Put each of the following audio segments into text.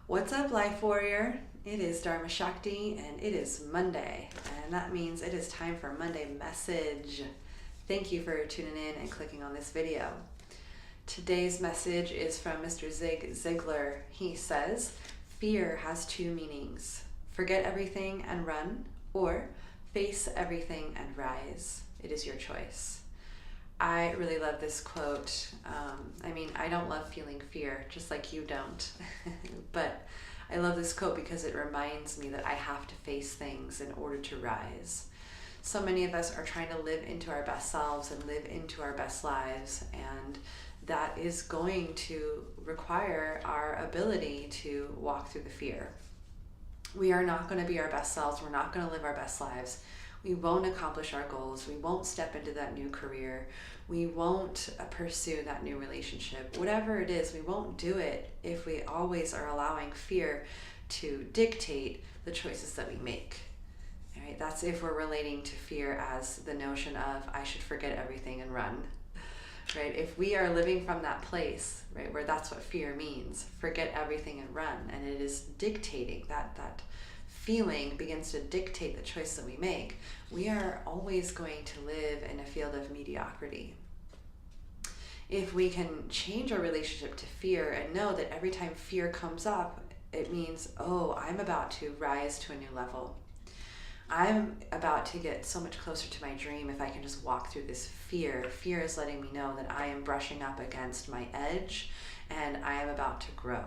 What's up, Life Warrior? It is Dharma Shakti and it is Monday, and that means it is time for Monday Message. Thank you for tuning in and clicking on this video. Today's message is from Mr. Zig Ziglar. He says, fear has two meanings: forget everything and run, or face everything and rise. It is your choice. I really love this quote. I don't love feeling fear, just like you don't. But I love this quote because it reminds me that I have to face things in order to rise. So many of us are trying to live into our best selves and live into our best lives, and that is going to require our ability to walk through the fear. We are not going to be our best selves. We're not going to live our best lives. We won't accomplish our goals. We won't step into that new career. We won't pursue that new relationship. Whatever it is, we won't do it if we always are allowing fear to dictate the choices that we make. All right? That's if we're relating to fear as the notion of I should forget everything and run. Right? If we are living from that place, right, where that's what fear means, forget everything and run, and it is dictating that feeling begins to dictate the choice that we make, we are always going to live in a field of mediocrity. If we can change our relationship to fear and know that every time fear comes up, it means, oh, I'm about to rise to a new level. I'm about to get so much closer to my dream if I can just walk through this fear. Fear is letting me know that I am brushing up against my edge and I am about to grow.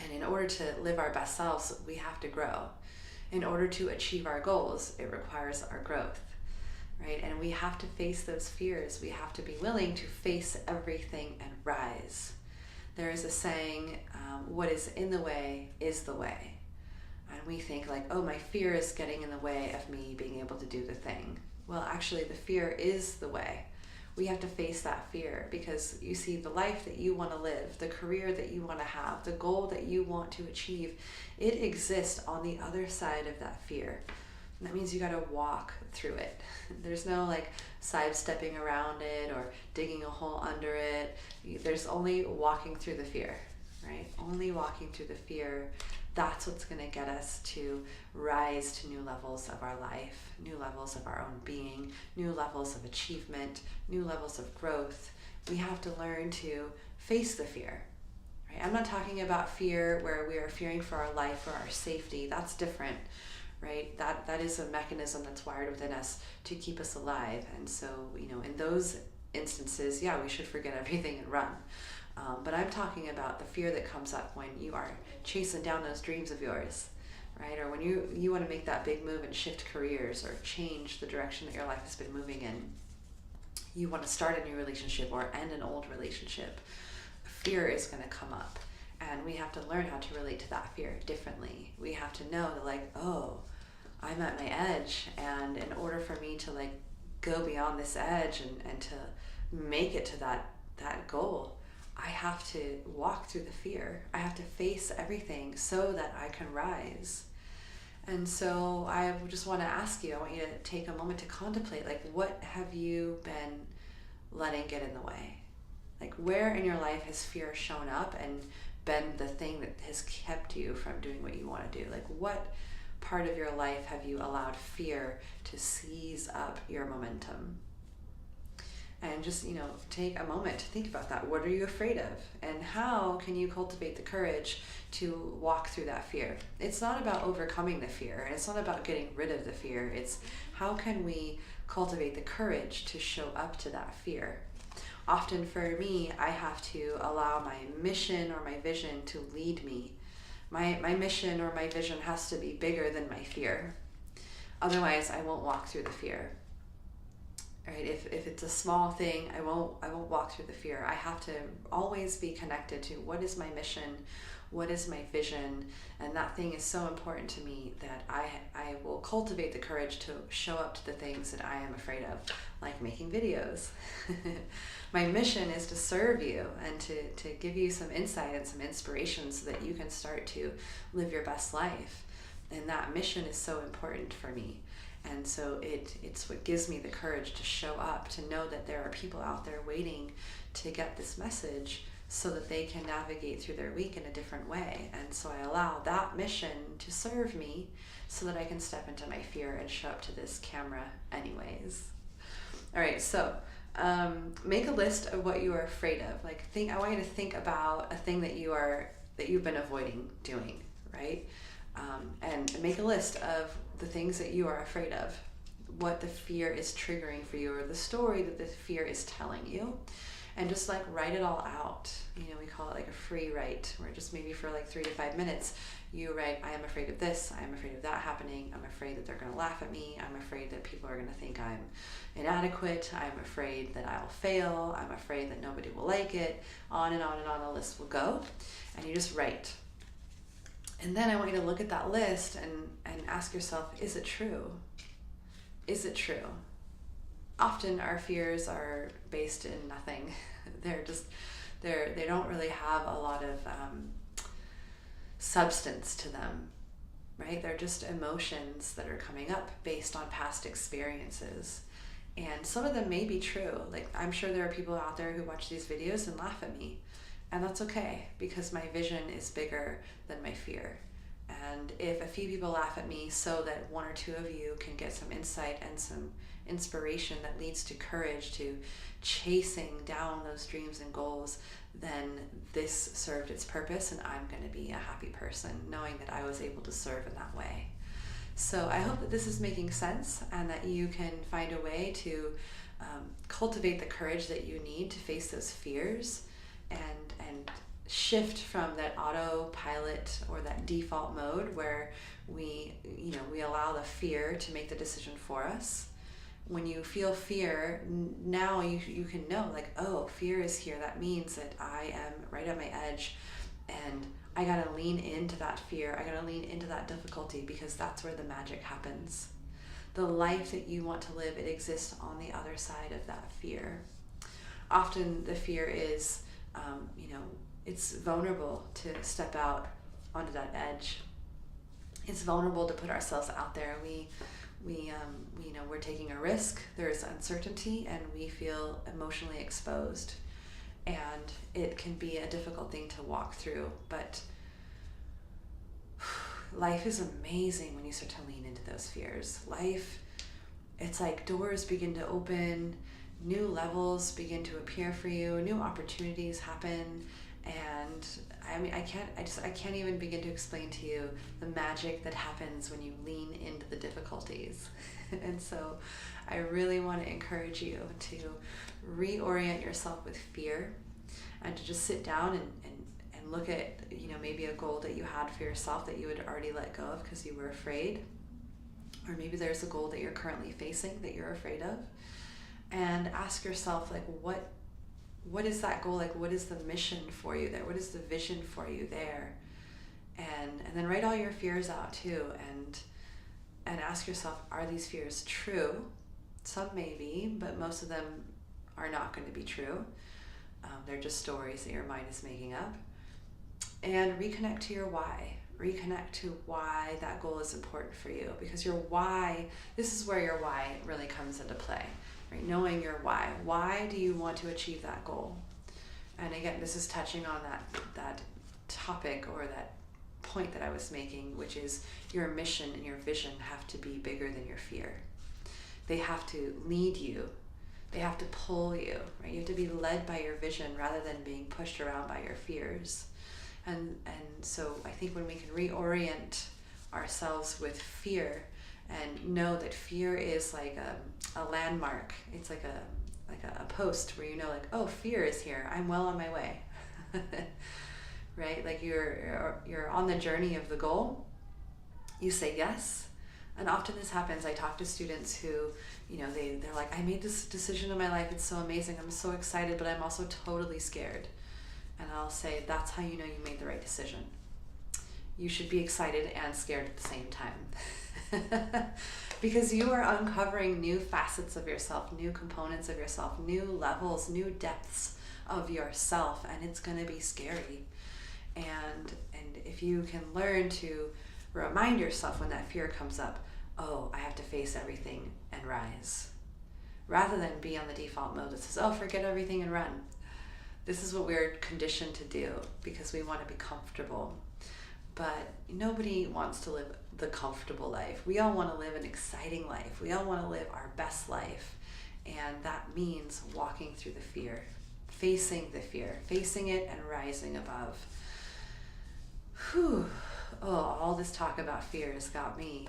And in order to live our best selves, we have to grow. In order to achieve our goals, it requires our growth, right? And we have to face those fears. We have to be willing to face everything and rise. There is a saying, what is in the way is the way. And we think like, oh, my fear is getting in the way of me being able to do the thing. Well, actually, the fear is the way. We have to face that fear because you see, the life that you want to live, the career that you want to have, the goal that you want to achieve, it exists on the other side of that fear. And that means you got to walk through it. There's no like sidestepping around it or digging a hole under it. There's only walking through the fear, right? Only walking through the fear. That's what's going to get us to rise to new levels of our life, new levels of our own being, new levels of achievement, new levels of growth. We have to learn to face the fear. Right? I'm not talking about fear where we are fearing for our life or our safety. That's different, right? That is a mechanism that's wired within us to keep us alive. And so, in those instances, yeah, we should forget everything and run. But I'm talking about the fear that comes up when you are chasing down those dreams of yours, right? Or when you want to make that big move and shift careers or change the direction that your life has been moving in. You want to start a new relationship or end an old relationship. Fear is going to come up, and we have to learn how to relate to that fear differently. We have to know that like, oh, I'm at my edge, and in order for me to like go beyond this edge and to make it to that goal, I have to walk through the fear. I have to face everything so that I can rise. And so I just want to ask you, I want you to take a moment to contemplate, like, what have you been letting get in the way? Like, where in your life has fear shown up and been the thing that has kept you from doing what you want to do? Like, what part of your life have you allowed fear to seize up your momentum? And just, take a moment to think about that. What are you afraid of? And how can you cultivate the courage to walk through that fear? It's not about overcoming the fear, and it's not about getting rid of the fear. It's how can we cultivate the courage to show up to that fear? Often for me, I have to allow my mission or my vision to lead me. My mission or my vision has to be bigger than my fear. Otherwise, I won't walk through the fear. Right? If it's a small thing, I won't walk through the fear. I have to always be connected to what is my mission, what is my vision, and that thing is so important to me that I will cultivate the courage to show up to the things that I am afraid of, like making videos. My mission is to serve you and to give you some insight and some inspiration so that you can start to live your best life. And that mission is so important for me. And so it's what gives me the courage to show up, to know that there are people out there waiting to get this message so that they can navigate through their week in a different way. And so I allow that mission to serve me so that I can step into my fear and show up to this camera anyways. All right, so make a list of what you are afraid of. I want you to think about a thing that you've been avoiding doing, right? And make a list of the things that you are afraid of, what the fear is triggering for you, or the story that the fear is telling you. And just write it all out. We call it a free write, where just maybe for 3 to 5 minutes, you write, I am afraid of this, I am afraid of that happening, I'm afraid that they're going to laugh at me, I'm afraid that people are going to think I'm inadequate, I'm afraid that I'll fail, I'm afraid that nobody will like it, on and on and on the list will go. And you just write. And then I want you to look at that list and ask yourself, is it true? Is it true? Often our fears are based in nothing. They don't really have a lot of substance to them, right? They're just emotions that are coming up based on past experiences. And some of them may be true. I'm sure there are people out there who watch these videos and laugh at me. And that's okay, because my vision is bigger than my fear. And if a few people laugh at me so that 1 or 2 of you can get some insight and some inspiration that leads to courage to chasing down those dreams and goals, then this served its purpose, and I'm going to be a happy person knowing that I was able to serve in that way. So I hope that this is making sense, and that you can find a way to cultivate the courage that you need to face those fears and shift from that autopilot or that default mode where we allow the fear to make the decision for us. When you feel fear, now you can know, oh, fear is here. That means that I am right at my edge, and I gotta lean into that fear. I gotta lean into that difficulty, because that's where the magic happens. The life that you want to live, it exists on the other side of that fear. Often the fear is, it's vulnerable to step out onto that edge. It's vulnerable to put ourselves out there. We're taking a risk. There's uncertainty, and we feel emotionally exposed. And it can be a difficult thing to walk through. But life is amazing when you start to lean into those fears. Life, it's doors begin to open, new levels begin to appear for you, new opportunities happen. And I can't even begin to explain to you the magic that happens when you lean into the difficulties. And so I really want to encourage you to reorient yourself with fear, and to just sit down and look at, maybe a goal that you had for yourself that you had already let go of because you were afraid. Or maybe there's a goal that you're currently facing that you're afraid of. And ask yourself, what is that goal? What is the mission for you there? What is the vision for you there? And then write all your fears out too, and ask yourself, are these fears true? Some may be, but most of them are not going to be true. They're just stories that your mind is making up. And reconnect to your why. Reconnect to why that goal is important for you, because your why, this is where your why really comes into play. Right? Knowing your why. Why do you want to achieve that goal? And again, this is touching on that topic, or that point that I was making, which is your mission and your vision have to be bigger than your fear. They have to lead you. They have to pull you, right? You have to be led by your vision rather than being pushed around by your fears. And so I think when we can reorient ourselves with fear, and know that fear is like a landmark. It's like a post where oh, fear is here. I'm well on my way. Right? You're on the journey of the goal. You say yes. And often this happens. I talk to students who, they're like, I made this decision in my life. It's so amazing. I'm so excited, but I'm also totally scared. And I'll say, that's how you know you made the right decision. You should be excited and scared at the same time. Because you are uncovering new facets of yourself, new components of yourself, new levels, new depths of yourself, and it's going to be scary. And if you can learn to remind yourself when that fear comes up, oh, I have to face everything and rise, rather than be on the default mode that says, oh, forget everything and run. This is what we're conditioned to do because we want to be comfortable. But nobody wants to live the comfortable life. We all want to live an exciting life. We all want to live our best life. And that means walking through the fear, facing it and rising above. Whew. Oh, all this talk about fear has got me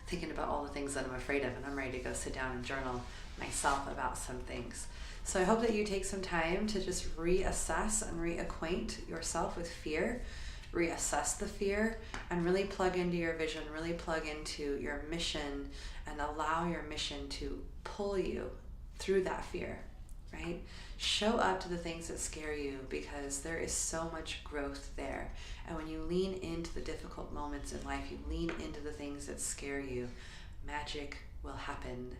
thinking about all the things that I'm afraid of, and I'm ready to go sit down and journal myself about some things. So I hope that you take some time to just reassess and reacquaint yourself with fear, reassess the fear, and really plug into your vision, really plug into your mission, and allow your mission to pull you through that fear, right? Show up to the things that scare you because there is so much growth there. And when you lean into the difficult moments in life, you lean into the things that scare you, magic will happen.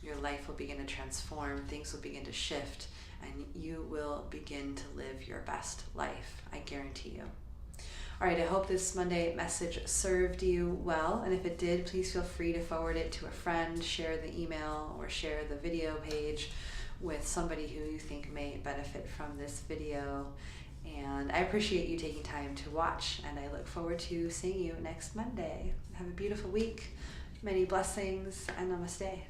Your life will begin to transform, things will begin to shift, and you will begin to live your best life. I guarantee you. All right, I hope this Monday message served you well, and if it did, please feel free to forward it to a friend, share the email, or share the video page with somebody who you think may benefit from this video. And I appreciate you taking time to watch, and I look forward to seeing you next Monday. Have a beautiful week, many blessings, and namaste.